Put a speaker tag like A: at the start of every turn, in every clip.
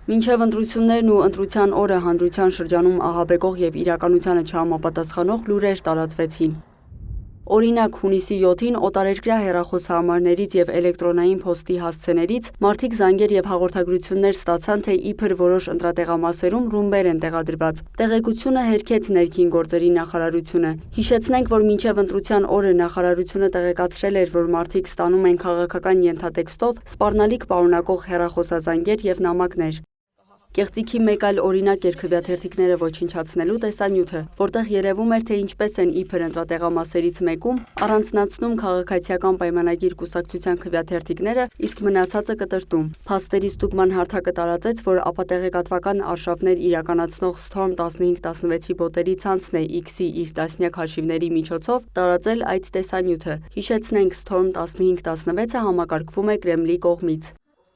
A: Մինչև ընտրություններն ու ընտրության օրը հանրության շրջանում ահաբեկող եւ իրականությանը չհամապատասխանող լուրեր տարածվեցին։ Օրինակ, հունիսի 7-ին օտարերկրյա հեռախոսահամարներից եւ էլեկտրոնային փոստի հասցեներից մարդիկ զանգեր եւ հաղորդագրություններ ստացան, թե իբր որոշ ընտրատեղամասերում ռումբեր են տեղադրված։ Տեղեկությունը հերքեց ներքին գործերի նախարարությունը։ Հիշեցնենք, որ մինչև ընտրության օրը նախարարությունը տեղեկացրել էր, որ մարդիկ ստանում են քաղաքական ենթատեքստով սպառնալիք պարունակող հեռախոսազանգեր եւ նամակներ։ Կեղծիքի մեկ այլ օրինակ էր քվեաթերթիկները ոչնչացնելու տեսանյութը, որտեղ երևում էր, թե ինչպես են իբր ընտրատեղամասերից մեկում առանձնացնում քաղաքացիական պայմանագիր կուսակցության քվեաթերթիկները, իսկ մնացածը կտրտում։ Փաստերի ստուգման հարթակը տարածեց, որ ապատեղեկատվական արշավներ իրականացնող Storm 1516-ի բոտերի ցանցն է X-ի իր տասնյակ հաշիվների միջոցով տարածել այդ տեսանյութը։ Հիշեցնենք, Storm 1516-ը համակարգվում է Կրեմլի կողմից։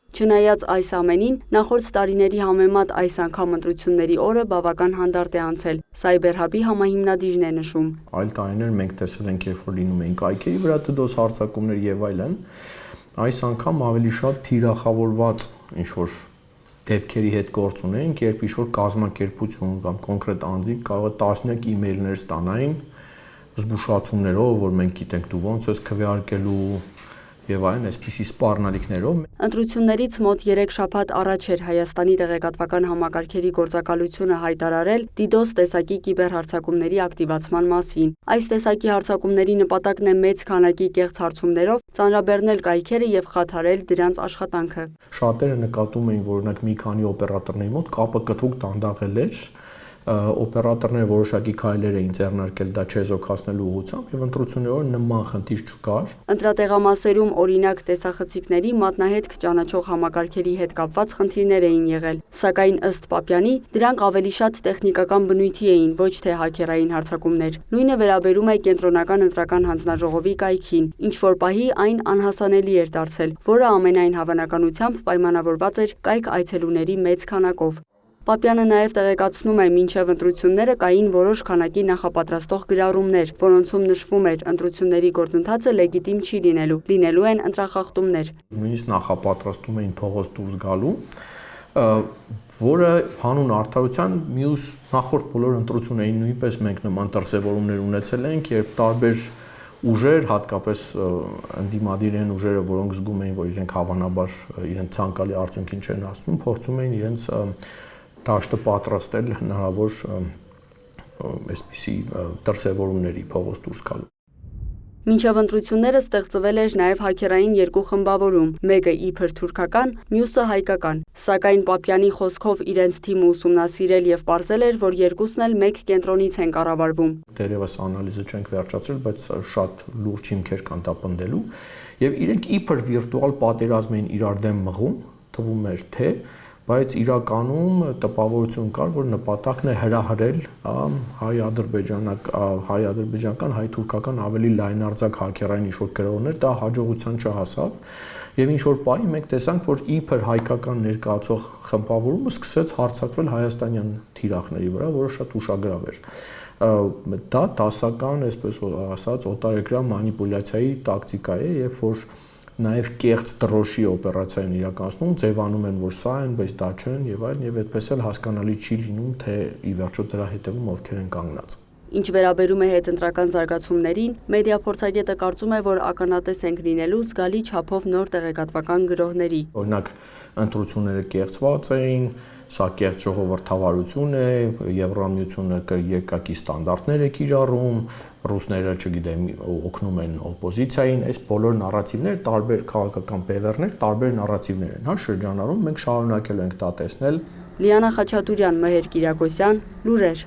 A: Չնայած այս ամենին, նախորդ տարիների համեմատ այս անգամ ընտրությունների օրը բավական հանդարտ է անցել, Cyber-Hub-ի համահիմնադիրն է նշում։
B: Այլ տարիներ մենք տեսել ենք, երբ որ լինում էին կայքերի վրա DDoS հարձակումներ եւ այլն, այս անգամ ավելի շատ թիրախավորված ինչ-որ դեպքերի հետ գործ ունենք, երբ ինչ-որ կազմակերպություն կամ կոնկրետ անձիկ կարող է տասնյակ email-ներ ստանային զգուշացումներով, որ մենք գիտենք դու ոնց ես քվեարկելու եւ այն այսպիսի սպառնալիքներով։
A: Ընտրություններից մոտ 3 շաբաթ առաջ էր Հայաստանի տեղեկատվական համակարգերի գործակալությունը հայտարարել DDoS տեսակի կիբերհարձակումների ակտիվացման մասին։ Այս տեսակի հարձակումների նպատակն է մեծ քանակի կեղծ հարցումներով ծանրաբեռնել կայքերը եւ խաթարել դրանց աշխատանքը։
B: Շատերը նկատում էին, որ օրինակ մի քանի օպերատորների մոտ կապը կտրուկ դանդաղել էր, օպերատորները որոշակի քայլեր էին ձեռնարկել դա չեզոքացնելու ուղղությամբ եւ ընտրություններով նման խնդիր չկար։
A: Ընտրատեղամասերում օրինակ տեսախցիկների մատնահետք ճանաչող համակարգերի հետ կապված խնդիրներ էին եղել, սակայն ըստ Պապյանի դրանք ավելի շատ տեխնիկական բնույթի էին, ոչ թե հաքերային հարձակումներ։ Նույնը վերաբերում է կենտրոնական ընտրական հանձնաժողովի կայքին, ինչ որ պահի այն անհասանելի էր դարձել, որը ամենայն հավանականությամբ պայմանավորված էր կայք այցելուների մեծ քանակով։ Պապյանը նաև տեղեկացնում է, մինչև ընտրությունները կային որոշ քանակի նախապատրաստող գրառումներ, որոնցում նշվում էր ընտրությունների գործընթացը լեգիտիմ չի լինելու են ընտրախախտումներ։
B: Նույնիսկ նախապատրաստում էին փողոց դուրս գալու, որը հանուն արդարության մյուս նախորդ բոլոր ընտրություններին նույնպես մենք նման դրսևորումներ ունեցել ենք, երբ տարբեր ուժեր, հատկապես ընդդիմադիր են ուժերը, որոնք զգում էին, որ իրենք հավանաբար իրենց ցանկալի արդյունքին չեն հասնում, փորձում էին իրենց դաշտը պատրաստել հնարավոր այսպիսի դրսևորումների փողոց դուրս գալու։
A: Մինչև ընտրությունները ստեղծվել էր նաև հաքերային երկու խմբավորում, մեկը իբր թուրքական, մյուսը հայկական, սակայն Պապյանի խոսքով իրենց թիմը ուսումնասիրել եւ պարզել էր, որ երկուսն էլ մեկ կենտրոնից են կառավարվում։
B: Դերևս անալիզը չենք վերջացրել, բայց շատ լուրջ հիմքեր կան դա պնդելու, եւ իրենք իբր վիրտուալ պատերազմ էին իրար դեմ մղում, թվում էր թե, բայց իրականում տպավորություն կար, որ նպատակն է հրահրել հայ-ադրբեջանական, հայ-թուրքական ավելի լայնարձակ հաքերային ինչ-որ գրողներ, դա հաջողության չհասավ եւ ինչ-որ պահի մենք տեսանք, որ իբր հայկական ներկայացող խմբավորումը սկսեց հարձակվել հայաստանյան թիրախների վրա, որը շատ ուշագրավ էր։ Դա դասական, այսպես ասած, օտարերկրյա մանիպուլյացիայի տակտիկա է, երբ որ նաև կեղծ դրոշի օպերացիա են իրականացնում, ձևանում են, որ սա են, բայց դա չեն եւ այլն, եւ այդպես էլ հասկանալի չի լինում, թե ի վերջո դրա հետևում ովքեր են կանգնած։
A: Ինչ վերաբերում է հետընտրական զարգացումներին, մեդիա փորձագետը կարծում է, որ ականատես ենք լինելու զգալի չափով նոր տեղեկատվական գրոհների։
B: Օրինակ, ընտրությունները կեղծված էին, սա կեղծ ժողովրդավարություն է, Եվրամիությունը երկակի ստանդարտներ է կիրառում, ռուսները, չգիտեմ, օգնում են օպոզիցիային, այս բոլոր նարատիվները, տարբեր քաղաքական բևեռներ, տարբեր նարատիվներ են, շրջանառում, մենք շարունակել ենք դա տեսնել։
A: Լիանա Խաչատուրյան, Մհեր Կիրակոսյան, լուրեր։